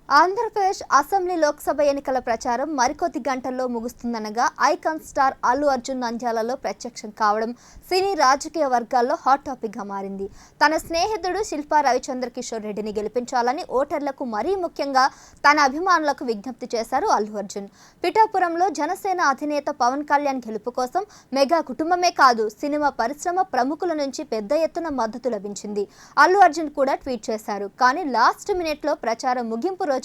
Andhra Pradesh assembly Lok Sabha ఎన్నికల ప్రచారం మరికొద్ది గంటల్లో ముగుస్తుందనగా ఐకాన్ స్టార్ అల్లు అర్జున్ నంద్యాలలో ప్రత్యక్షం కావడం సినీ రాజకీయ వర్గాల్లో హాట్ టాపిక్ గా మారింది. తన స్నేహితుడు శిల్పా రవిచంద్ర కిషోర్ రెడ్డిని గెలిపించాలని ఓటర్లకు మరీ ముఖ్యంగా తన అభిమానులకు విజ్ఞప్తి చేశారు అల్లు అర్జున్. పిఠాపురంలో జనసేన అధినేత పవన్ కళ్యాణ్ గెలుపు కోసం మెగా కుటుంబమే కాదు సినిమా పరిశ్రమ ప్రముఖుల నుంచి పెద్ద ఎత్తున మద్దతు లభించింది. అల్లు అర్జున్ కూడా ట్వీట్ చేశారు. కానీ లాస్ట్ మినిట్ లో ప్రచారం ముగింపు రోజున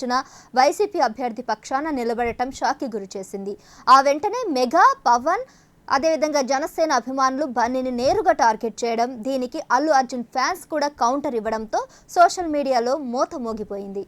వైసీపీ అభ్యర్థి పక్షాన నిలబడటం షాక్కి గురిచేసింది. ఆ వెంటనే మెగా, పవన్ అదేవిధంగా జనసేన అభిమానులు బన్నీని నేరుగా టార్గెట్ చేయడం, దీనికి అల్లు అర్జున్ ఫ్యాన్స్ కూడా కౌంటర్ ఇవ్వడంతో సోషల్ మీడియాలో మోత మోగిపోయింది.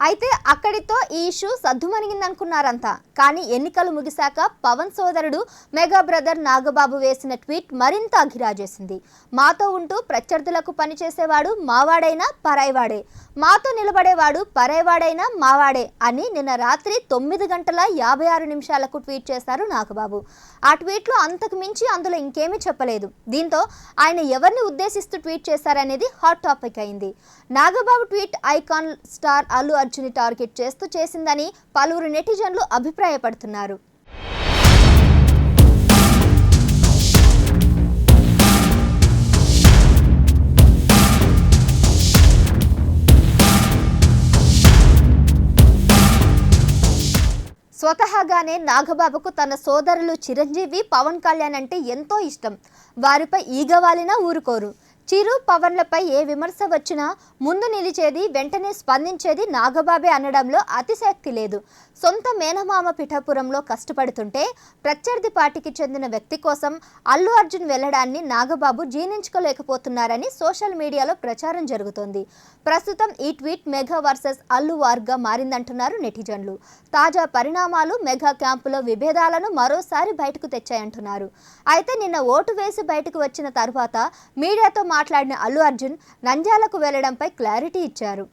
అయితే అక్కడితో ఈ ఇష్యూ సద్దుమణిగిందనుకున్నారంతా. కానీ ఎన్నికలు ముగిశాక పవన్ సోదరుడు మెగా బ్రదర్ నాగబాబు వేసిన ట్వీట్ మరింత అఘిరాజేసింది. మాతో ఉంటూ ప్రత్యర్థులకు పనిచేసేవాడు మావాడైనా పరాయివాడే, మాతో నిలబడేవాడు పరాయివాడైనా మావాడే అని నిన్న రాత్రి 9:56 ట్వీట్ చేశారు నాగబాబు. ఆ ట్వీట్లో అంతకు మించి అందులో ఇంకేమీ చెప్పలేదు. దీంతో ఆయన ఎవరిని ఉద్దేశిస్తూ ట్వీట్ చేశారనేది హాట్ టాపిక్ అయింది. Nagababu tweet icon star Allu Arjun target చేస్తూ చేసిందని పలువురు నెటిజన్లు అభిప్రాయపడుతున్నారు. స్వతహాగానే నాగబాబుకు తన సోదరులు చిరంజీవి, పవన్ కళ్యాణ్ అంటే ఎంతో ఇష్టం. వారిపై ఈగవాలినా ఊరుకోరు. చిరు, పవన్లపై ఏ విమర్శ వచ్చినా ముందు నిలిచేది, వెంటనే స్పందించేది నాగబాబే అనడంలో అతిశక్తి లేదు. సొంత మేనమామ పిఠాపురంలో కష్టపడుతుంటే ప్రత్యర్థి పార్టీకి చెందిన వ్యక్తి కోసం అల్లు అర్జున్ వెళ్లడాన్ని నాగబాబు జీర్ణించుకోలేకపోతున్నారని సోషల్ మీడియాలో ప్రచారం జరుగుతోంది. ప్రస్తుతం ఈ ట్వీట్ మెగా వర్సెస్ అల్లు వార్గా మారిందంటున్నారు నెటిజన్లు. తాజా పరిణామాలు మెగా క్యాంపులో విభేదాలను మరోసారి బయటకు తెచ్చాయంటున్నారు. అయితే నిన్న ఓటు వేసి బయటకు వచ్చిన తర్వాత మీడియాతో మాట్లాడిన అల్లు అర్జున్ నంద్యాలకు వెళ్లడంపై క్లారిటీ ఇచ్చారు.